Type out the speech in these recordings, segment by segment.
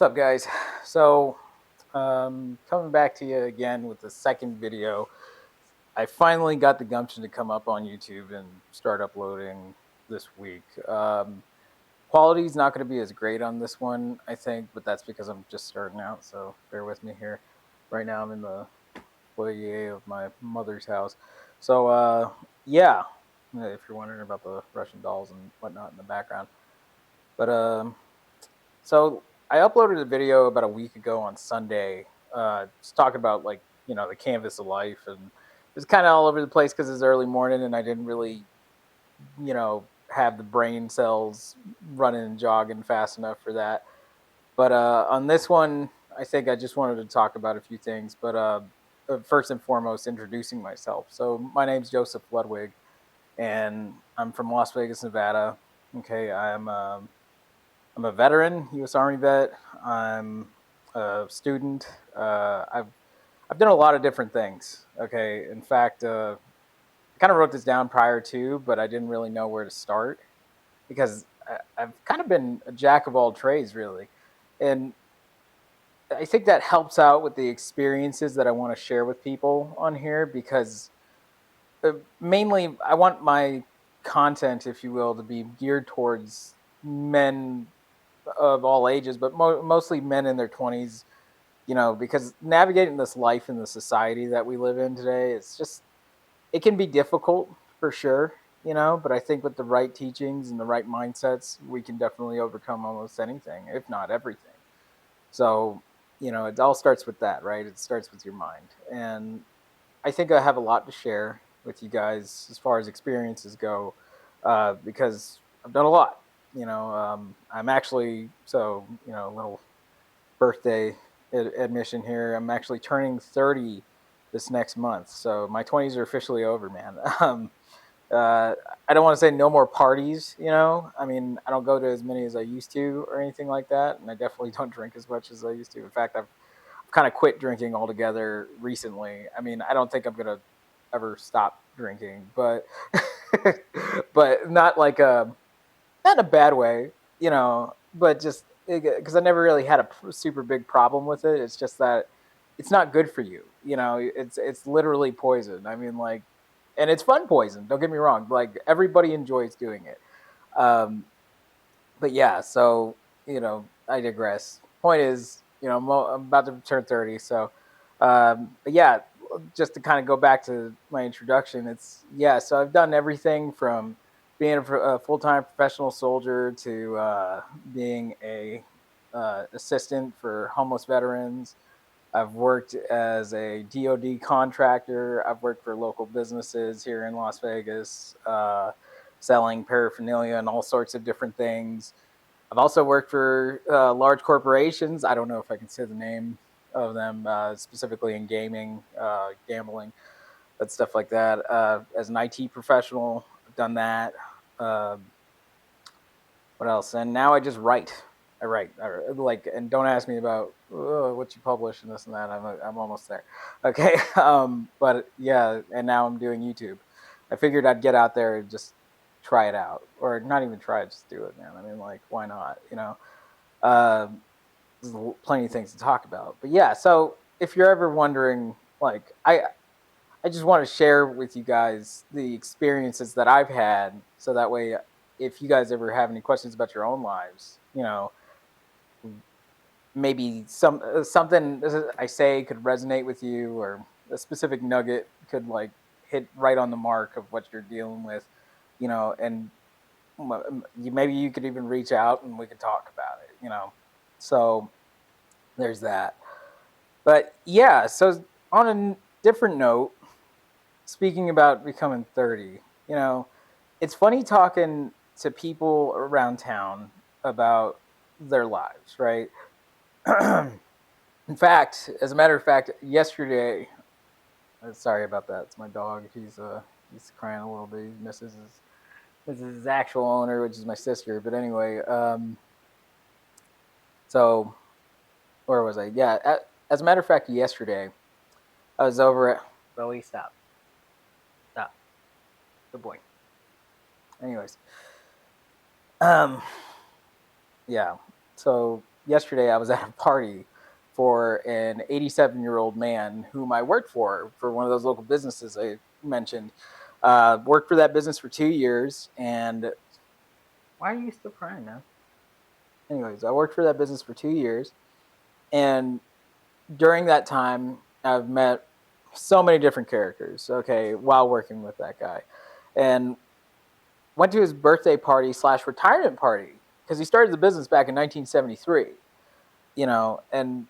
What's up, guys? So, coming back to you again with the second video. I finally got the gumption to come up on YouTube and start uploading this week. Quality is not going to be as great on this one, I think, but that's because I'm just starting out. So, bear with me here. Right now, I'm in the foyer of my mother's house. So, yeah, if you're wondering about the Russian dolls and whatnot in the background. But so I uploaded a video about a week ago on Sunday, just talking about the canvas of life, and it was kind of all over the place because it's early morning and I didn't really have the brain cells running and jogging fast enough for that. But on this one, I think I just wanted to talk about a few things. But first and foremost, introducing myself. So my name's Joseph Ludwig, and I'm from Las Vegas, Nevada. Okay, I'm a veteran, U.S. Army vet. I'm a student. I've done a lot of different things. Okay, in fact, I kind of wrote this down prior to, but I didn't really know where to start because I've kind of been a jack of all trades, really, and I think that helps out with the experiences that I want to share with people on here because mainly I want my content, if you will, to be geared towards men of all ages, but mostly men in their 20s, because navigating this life in the society that we live in today, it can be difficult for sure, but I think with the right teachings and the right mindsets, we can definitely overcome almost anything, if not everything. So, it all starts with that, right? It starts with your mind. And I think I have a lot to share with you guys as far as experiences go, because I've done a lot. I'm actually a little birthday admission here. I'm actually turning 30 this next month, so my 20s are officially over, man. Uh, I don't want to say no more parties. I mean, I don't go to as many as I used to or anything like that, and I definitely don't drink as much as I used to. In fact, I've kind of quit drinking altogether recently. I mean, I don't think I'm gonna ever stop drinking, but but not like not in a bad way, but just because I never really had a super big problem with it. It's just that it's not good for you. It's literally poison. I mean, like, and it's fun poison. Don't get me wrong. Like everybody enjoys doing it. Um, but yeah, so I digress. Point is, I'm about to turn 30, so but yeah, just to kind of go back to my introduction, it's yeah. So I've done everything from being a full-time professional soldier to being a assistant for homeless veterans. I've worked as a DoD contractor. I've worked for local businesses here in Las Vegas, selling paraphernalia and all sorts of different things. I've also worked for large corporations. I don't know if I can say the name of them, specifically in gaming, gambling, but stuff like that. As an IT professional, I've done that. Um what else? And now I just write. Like, and don't ask me about what you publish and this and that. I'm almost there. Okay. But yeah, and now I'm doing YouTube. I figured I'd get out there and just try it out, or not even try it, just do it, man. I mean, like, why not? Um, there's plenty of things to talk about. But yeah, so if you're ever wondering, like, I just want to share with you guys the experiences that I've had, so that way, if you guys ever have any questions about your own lives, maybe something I say could resonate with you, or a specific nugget could like hit right on the mark of what you're dealing with, and maybe you could even reach out and we could talk about it. So there's that. But yeah, so on a different note, speaking about becoming 30, it's funny talking to people around town about their lives, right? In fact, as a matter of fact, yesterday, sorry about that. It's my dog. He's crying a little bit. He misses his actual owner, which is my sister. But anyway, so where was I? Yeah, as a matter of fact, yesterday I was over at Bowie. Stop, good boy. Anyways, um, yeah. So yesterday I was at a party for an 87-year-old man whom I worked for one of those local businesses I mentioned. Worked for that business for 2 years, and why are you still crying now? Anyways, I worked for that business for 2 years, and during that time, I've met so many different characters. Okay, while working with that guy, and went to his birthday party slash retirement party because he started the business back in 1973. And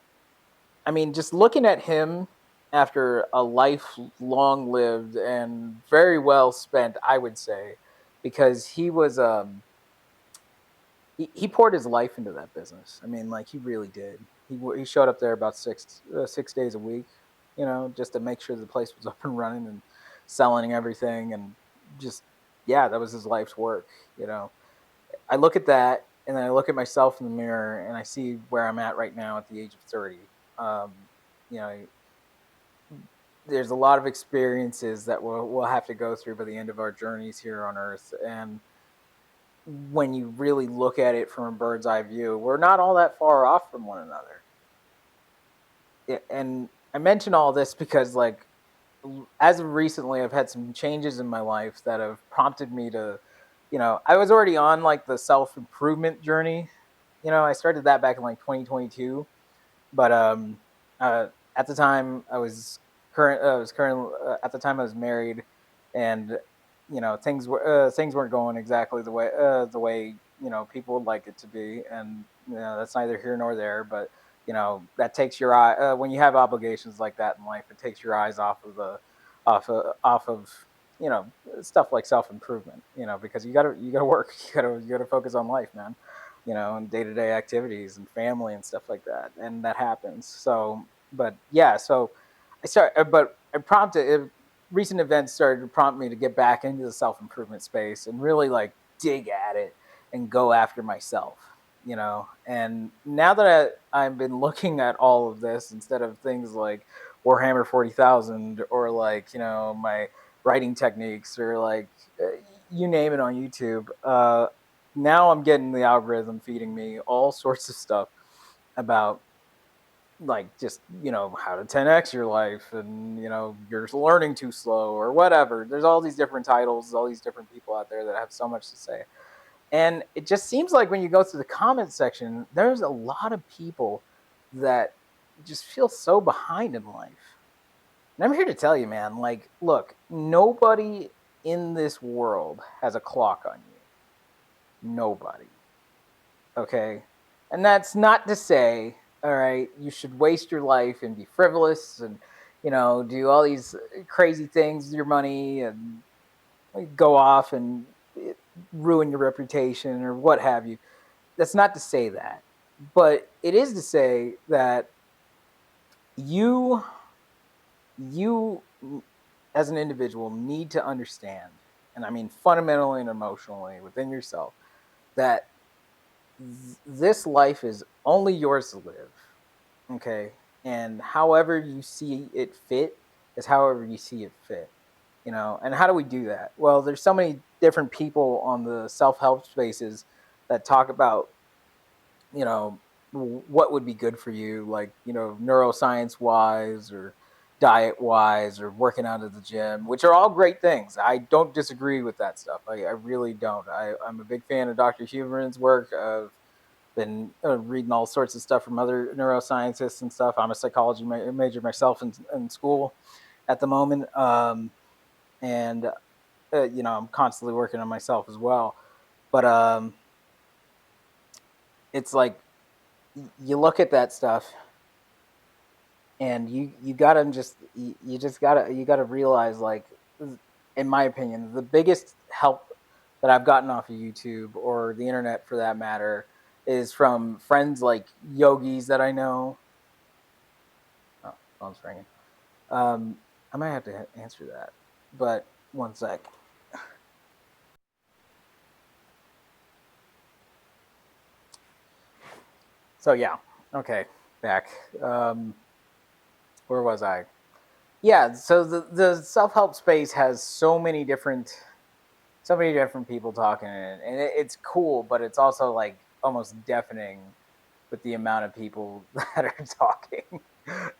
I mean, just looking at him after a life long lived and very well spent, I would say, because he poured his life into that business. I mean, like he really did. He showed up there about 6 days a week, just to make sure the place was up and running and selling everything, and just yeah, that was his life's work. You know, I look at that, and then I look at myself in the mirror, and I see where I'm at right now at the age of 30. Um, you know, there's a lot of experiences that we'll have to go through by the end of our journeys here on Earth, and when you really look at it from a bird's eye view, we're not all that far off from one another. And I mention all this because, like, as of recently, I've had some changes in my life that have prompted me to, I was already on like the self improvement journey. I started that back in like 2022, but uh, at the time I was current at the time I was married, and things weren't going exactly the way people would like it to be, and that's neither here nor there. But that takes your eye when you have obligations like that in life. It takes your eyes off of you know stuff like self improvement. Because you gotta work, you gotta focus on life, man. And day to day activities and family and stuff like that, and that happens. So, but yeah, so but I prompted recent events started to prompt me to get back into the self improvement space and really like dig at it and go after myself. And now that I've been looking at all of this instead of things like Warhammer 40,000 or like my writing techniques or like you name it on YouTube. Now I'm getting the algorithm feeding me all sorts of stuff about like just how to 10x your life, and you're learning too slow or whatever. There's all these different titles, all these different people out there that have so much to say, and it just seems like when you go through the comment section, there's a lot of people that just feel so behind in life. And I'm here to tell you, man, like, look, nobody in this world has a clock on you. Nobody. Okay. And that's not to say, all right, you should waste your life and be frivolous and, do all these crazy things with your money and go off and ruin your reputation or what have you. That's not to say that. But it is to say that you, you as an individual need to understand, and I mean fundamentally and emotionally within yourself, that this life is only yours to live. Okay. And however you see it fit is however you see it fit. And how do we do that? Well, there's so many different people on the self-help spaces that talk about, you know, what would be good for you, like, neuroscience wise or diet wise or working out at the gym, which are all great things. I don't disagree with that stuff. I really don't. I'm a big fan of Dr. Huberman's work. I've been reading all sorts of stuff from other neuroscientists and stuff. I'm a psychology major myself in school at the moment. And, I'm constantly working on myself as well. But it's like you look at that stuff and you gotta you just gotta realize, like, in my opinion, the biggest help that I've gotten off of YouTube or the internet for that matter is from friends like yogis that I know. Oh, phone's ringing. um I might have to answer that, but one sec. So yeah, okay, back. um where was I? Yeah, so the self-help space has so many different people talking in it, and it's cool, but it's also like almost deafening with the amount of people that are talking,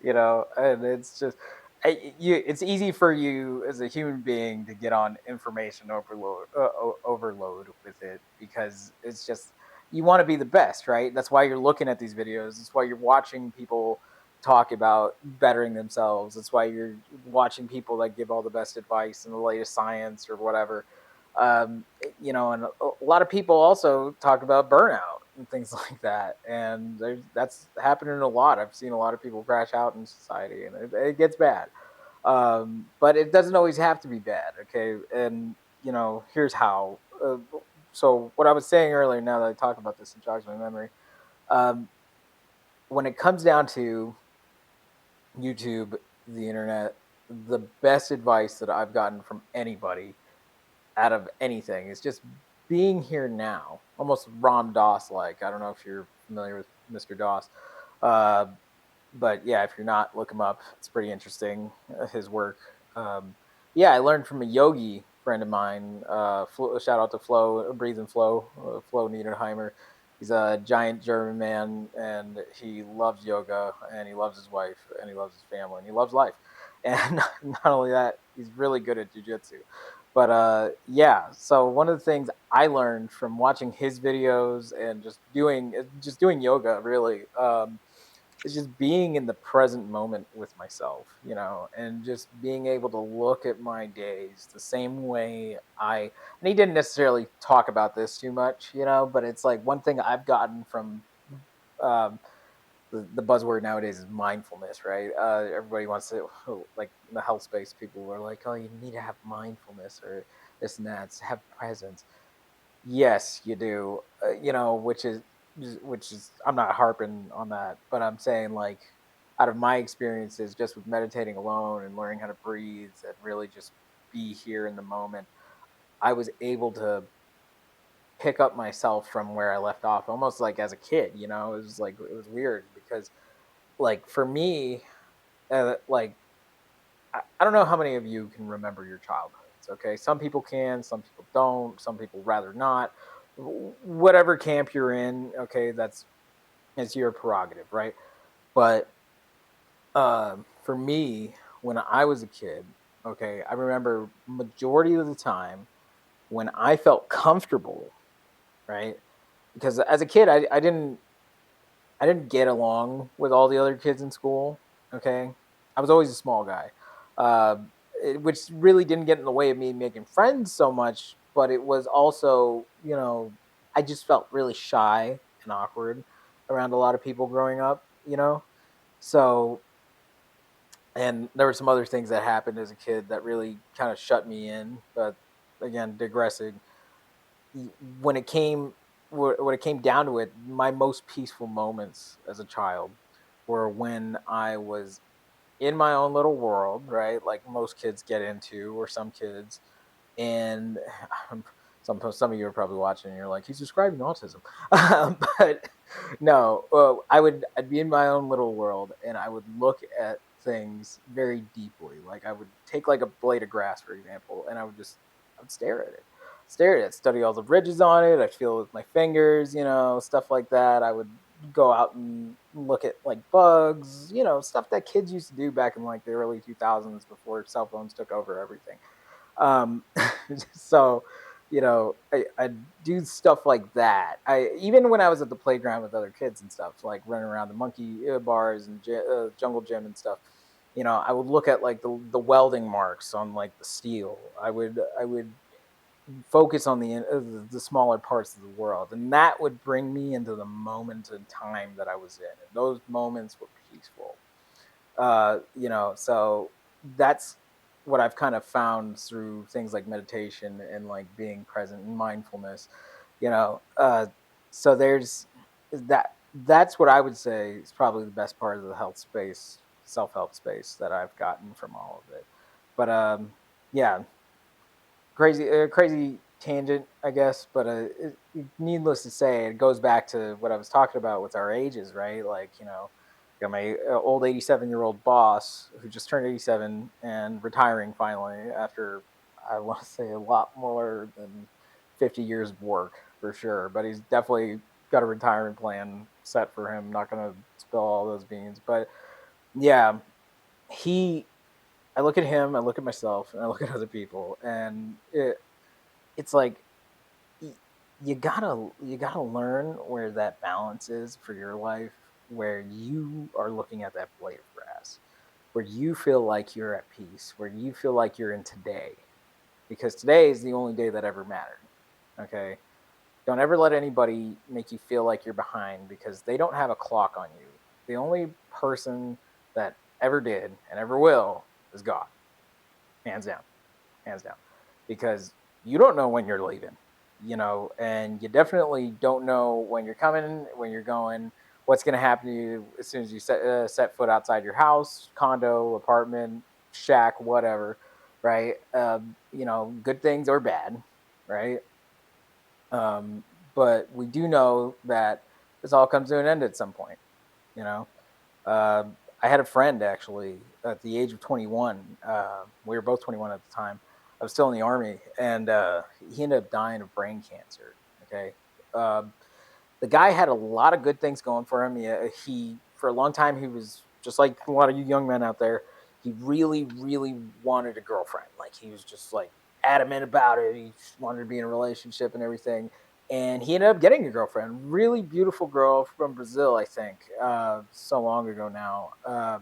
and it's just it's easy for you as a human being to get on information overload with it because it's just you want to be the best, right? That's why you're looking at these videos. That's why you're watching people talk about bettering themselves. That's why you're watching people that give all the best advice and the latest science or whatever. And a lot of people also talk about burnout and things like that. And that's happening a lot. I've seen a lot of people crash out in society, and it gets bad. But it doesn't always have to be bad. Okay, and here's how. So what I was saying earlier, now that I talk about this, it jogs my memory. Um, when it comes down to YouTube, the internet, the best advice that I've gotten from anybody out of anything is just being here now, almost Ram Dass like. I don't know if you're familiar with Mr. Doss, uh, but yeah, if you're not, look him up. It's pretty interesting, his work. Um, yeah, I learned from a yogi friend of mine. Shout out to Flo, Breathe and Flow, Flo Niederheimer. He's a giant German man, and he loves yoga, and he loves his wife, and he loves his family, and he loves life. And not only that, he's really good at jujitsu. But yeah, so one of the things I learned from watching his videos and just doing yoga really, is just being in the present moment with myself, and just being able to look at my days the same way and he didn't necessarily talk about this too much, but it's like one thing I've gotten from um, the buzzword nowadays is mindfulness, right? Everybody wants to, like in the health space, people were like, oh, you need to have mindfulness or this and that, have presence. Yes, you do. Which is I'm not harping on that, but I'm saying like out of my experiences just with meditating alone and learning how to breathe and really just be here in the moment, I was able to pick up myself from where I left off almost like as a kid, It was like it was weird because like for me, like I don't know how many of you can remember your childhoods. Okay, some people can, some people don't, some people rather not. Whatever camp you're in, okay, it's your prerogative, right? But for me, when I was a kid, okay, I remember majority of the time when I felt comfortable, right? Because as a kid, I didn't get along with all the other kids in school. Okay, I was always a small guy, uh, which really didn't get in the way of me making friends so much. But it was also, I just felt really shy and awkward around a lot of people growing up. So and there were some other things that happened as a kid that really kind of shut me in. But again, digressing, when it came when it came down to it, my most peaceful moments as a child were when I was in my own little world, right? Like most kids get into, or some kids, and some of you are probably watching and you're like, he's describing autism. But no, I'd be in my own little world and I would look at things very deeply. Like I would take like a blade of grass, for example, and I would stare at it, study all the ridges on it. I'd feel it with my fingers, stuff like that. I would go out and look at like bugs, stuff that kids used to do back in like the early 2000s before cell phones took over everything. um so I do stuff like that. I Even when I was at the playground with other kids and stuff, like running around the monkey bars and jungle gym and stuff, I would look at like the welding marks on like the steel. I would focus on the smaller parts of the world, and that would bring me into the moment in time that I was in, and those moments were peaceful. So that's what I've kind of found through things like meditation and like being present and mindfulness. You know, uh, so there's that's what I would say is probably the best part of the health space, self help space that I've gotten from all of it. But yeah, crazy tangent, I guess. But needless to say, it goes back to what I was talking about with our ages, right? Like, got my old 87-year-old boss who just turned 87 and retiring finally after, I want to say, a lot more than 50 years of work for sure. But he's definitely got a retirement plan set for him. Not gonna spill all those beans, but yeah, he. I look at him, I look at myself, and I look at other people, and it's like y- you gotta learn where that balance is for your life, where you are looking at that blade of grass, where you feel like you're at peace, where you feel like you're in today, because today is the only day that ever mattered. Okay, don't ever let anybody make you feel like you're behind, because they don't have a clock on you. The only person that ever did and ever will is God, hands down, hands down, because you don't know when you're leaving, and you definitely don't know when you're coming, when you're going, what's going to happen to you as soon as you set foot outside your house, condo, apartment, shack, whatever, right? Good things or bad, right? Um, but we do know that this all comes to an end at some point, you know. I had a friend actually at the age of 21. We were both 21 at the time. I was still in the army, and he ended up dying of brain cancer. Okay. Um, the guy had a lot of good things going for him. He for a long time he was just like a lot of you young men out there. He really, really wanted a girlfriend. Like he was just like adamant about it. He wanted to be in a relationship and everything. And he ended up getting a girlfriend, really beautiful girl from Brazil, I think, so long ago now.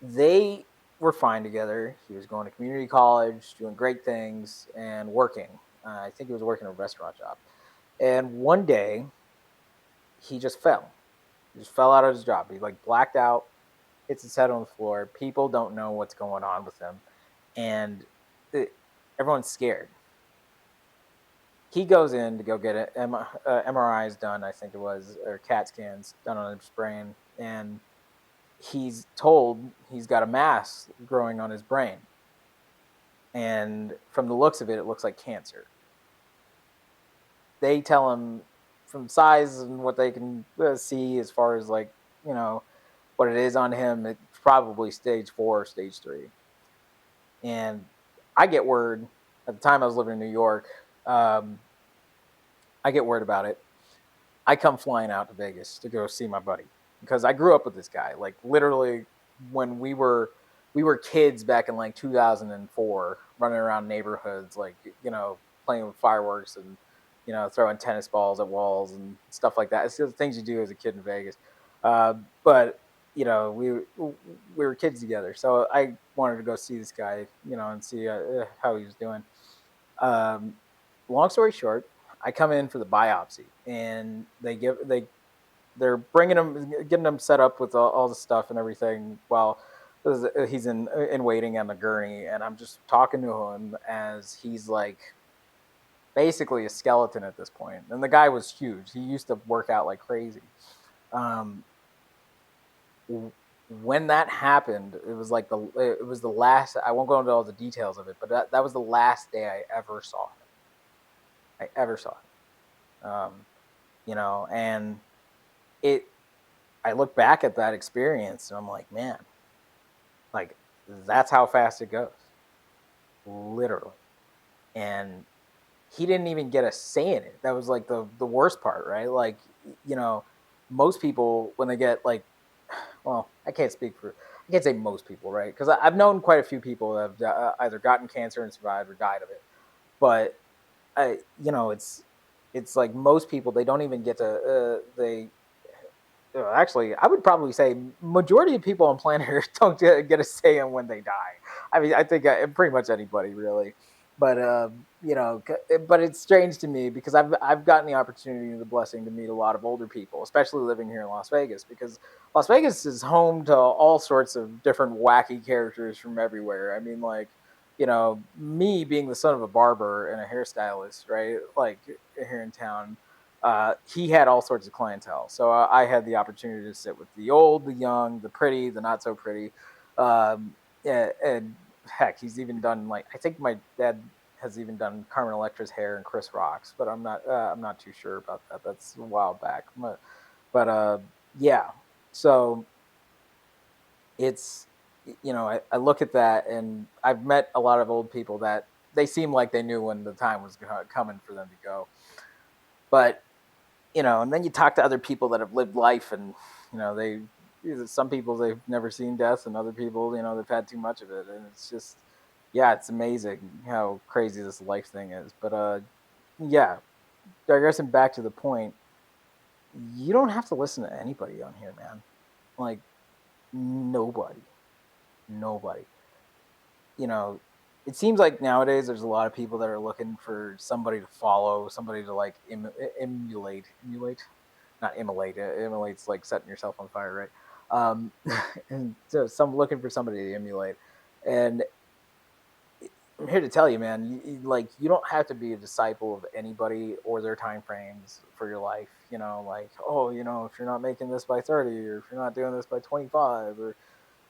They were fine together. He was going to community college, doing great things, and working. I think he was working a restaurant job. And one day, he just fell. He just fell out of his job. He like blacked out, hits his head on the floor. People don't know what's going on with him, and it, everyone's scared. He goes in to go get MRIs done, I think it was, or CAT scans done on his brain, and he's told he's got a mass growing on his brain, and from the looks of it, it looks like cancer. They tell him from size and what they can see as far as like you know what it is on him, it's probably stage 4 or stage 3. And I get word at the time I was living in New York. Um, I get word about it. I come flying out to Vegas to go see my buddy because I grew up with this guy. Like literally, when we were kids back in like 2004, running around neighborhoods, like playing with fireworks and throwing tennis balls at walls and stuff like that. It's the things you do as a kid in Vegas. But we were kids together, so I wanted to go see this guy, and see how he was doing. Um, Long story short, I come in for the biopsy, and they're bringing him, getting him set up with all the stuff and everything while he's in waiting on the gurney, and I'm just talking to him as he's like basically a skeleton at this point. And the guy was huge. He used to work out like crazy. Um, when that happened, it was the last. I won't go into all the details of it, but that was the last day I ever saw him. I ever saw him. And it. I look back at that experience and I'm like, man, like that's how fast it goes, literally. And he didn't even get a say in it. That was like the worst part, right? Like, you know, most people when they get like, well, I can't say most people, right? Because I've known quite a few people that have either gotten cancer and survived or died of it. But it's like most people they don't even get to they actually, I would probably say majority of people on planet Earth don't get a say in when they die. I mean, I think pretty much anybody really, but but it's strange to me because I've gotten the opportunity and the blessing to meet a lot of older people, especially living here in Las Vegas, because Las Vegas is home to all sorts of different wacky characters from everywhere. I mean, like me being the son of a barber and a hairstylist, right? Like here in town, he had all sorts of clientele. So I had the opportunity to sit with the old, the young, the pretty, the not so pretty. And heck, he's even done like I think my dad has even done Carmen Electra's hair and Chris Rock's, but I'm not too sure about that. That's a while back. But yeah, so it's I look at that and I've met a lot of old people that they seem like they knew when the time was coming for them to go. But and then you talk to other people that have lived life, and they some people they've never seen death, and other people they've had too much of it, and it's just yeah, it's amazing how crazy this life thing is. But yeah, digressing back to the point, you don't have to listen to anybody on here, man. Like nobody, nobody. you know, it seems like nowadays there's a lot of people that are looking for somebody to follow, somebody to like emulate, not immolate. Immolate's like setting yourself on fire, right? And so some looking for somebody to emulate. And I'm here to tell you, man, like you don't have to be a disciple of anybody or their time frames for your life. Like if you're not making this by 30, or if you're not doing this by 25, or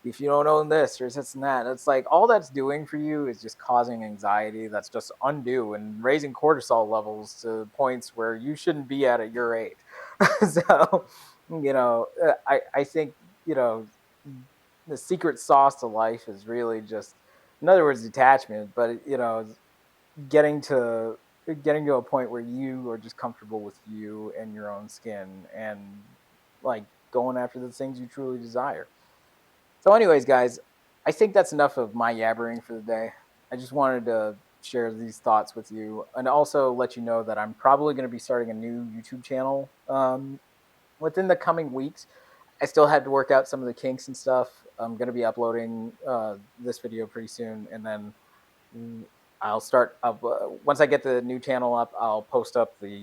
if you don't own this or this and that, it's like all that's doing for you is just causing anxiety. That's just undue and raising cortisol levels to points where you shouldn't be at your age. So, I think, you know, the secret sauce to life is really just, in other words, detachment, but, getting to getting to a point where you are just comfortable with you and your own skin, and like going after the things you truly desire. So, anyways, guys, I think that's enough of my yabbering for the day. I just wanted to share these thoughts with you, and also let you know that I'm probably going to be starting a new YouTube channel within the coming weeks. I still had to work out some of the kinks and stuff. I'm going to be uploading this video pretty soon, and then mm, I'll start up. Once I get the new channel up, I'll post up the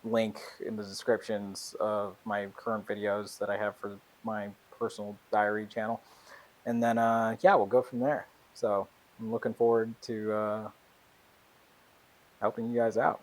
link in the descriptions of my current videos that I have for my personal diary channel, and then yeah, we'll go from there. So I'm looking forward to helping you guys out.